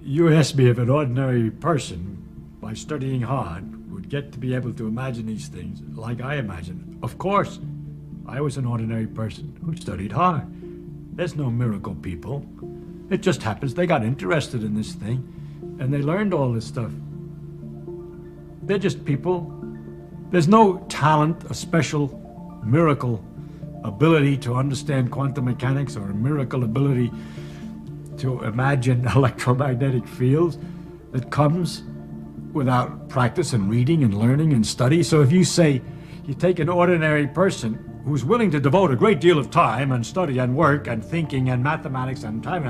You asked me if an ordinary person, by studying hard, would get to be able to imagine these things like I imagine. Of course, I was an ordinary person who studied hard. There's no miracle people. It just happens they got interested in this thing, and they learned all this stuff. They're just people. There's no talent, a special miracle ability to understand quantum mechanics or a miracle ability to imagine electromagnetic fields that comes without practice and reading and learning and study. So if you say you take an ordinary person who's willing to devote a great deal of time and study and work and thinking and mathematics and time,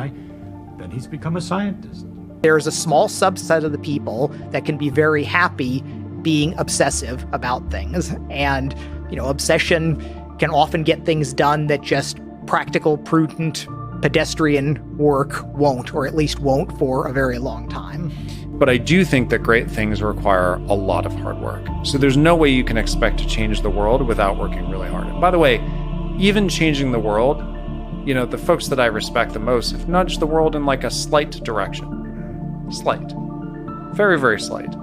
then he's become a scientist. There's a small subset of the people that can be very happy being obsessive about things. And, obsession can often get things done that just practical, prudent, pedestrian work won't, or at least won't for a very long time. But I do think that great things require a lot of hard work. So there's no way you can expect to change the world without working really hard. And by the way, even changing the world, the folks that I respect the most have nudged the world in like a slight direction. Slight. Very, very slight.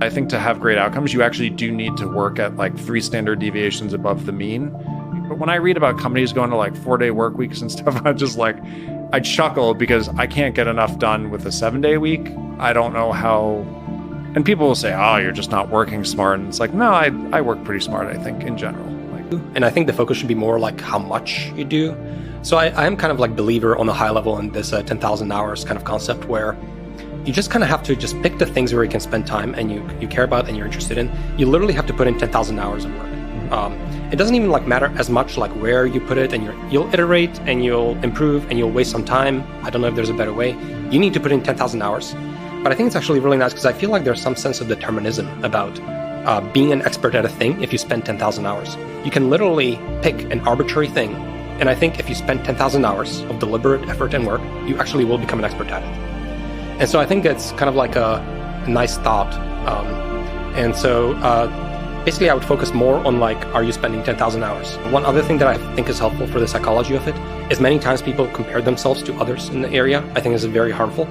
I think to have great outcomes, you actually do need to work at like 3 standard deviations above the mean. But when I read about companies going to like 4-day work weeks and stuff, I chuckle because I can't get enough done with a 7-day week. I don't know how, and people will say, oh, you're just not working smart. And it's like, no, I work pretty smart, I think, in general. And I think the focus should be more like how much you do. So I am kind of like believer on a high level in this 10,000 hours kind of concept where you just kind of have to just pick the things where you can spend time and you care about and you're interested in. You literally have to put in 10,000 hours of work. It doesn't even like matter as much like where you put it, and you'll iterate and you'll improve and you'll waste some time. I don't know if there's a better way. You need to put in 10,000 hours. But I think it's actually really nice because I feel like there's some sense of determinism about being an expert at a thing if you spend 10,000 hours. You can literally pick an arbitrary thing. And I think if you spend 10,000 hours of deliberate effort and work, you actually will become an expert at it. And so I think it's kind of like a nice thought. And so basically I would focus more on like, are you spending 10,000 hours? One other thing that I think is helpful for the psychology of it is many times people compare themselves to others in the area. I think this is very harmful.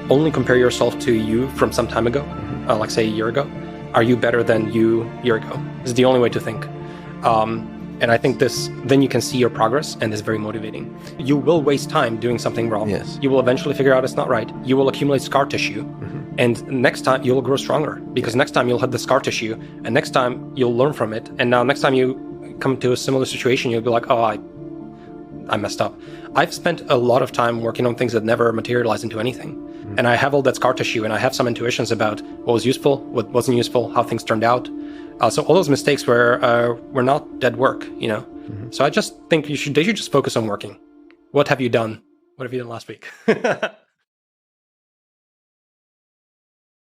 Only compare yourself to you from some time ago, like say a year ago. Are you better than you a year ago? This is the only way to think. And I think then you can see your progress, and it's very motivating. You will waste time doing something wrong. Yes. You will eventually figure out it's not right. You will accumulate scar tissue. And next time you will grow stronger, because next time you'll have the scar tissue, and next time you'll learn from it. And now next time you come to a similar situation, you'll be like, oh, I messed up. I've spent a lot of time working on things that never materialized into anything. And I have all that scar tissue, and I have some intuitions about what was useful, what wasn't useful, how things turned out. So all those mistakes were not dead work, So I just think they should just focus on working. What have you done? What have you done last week?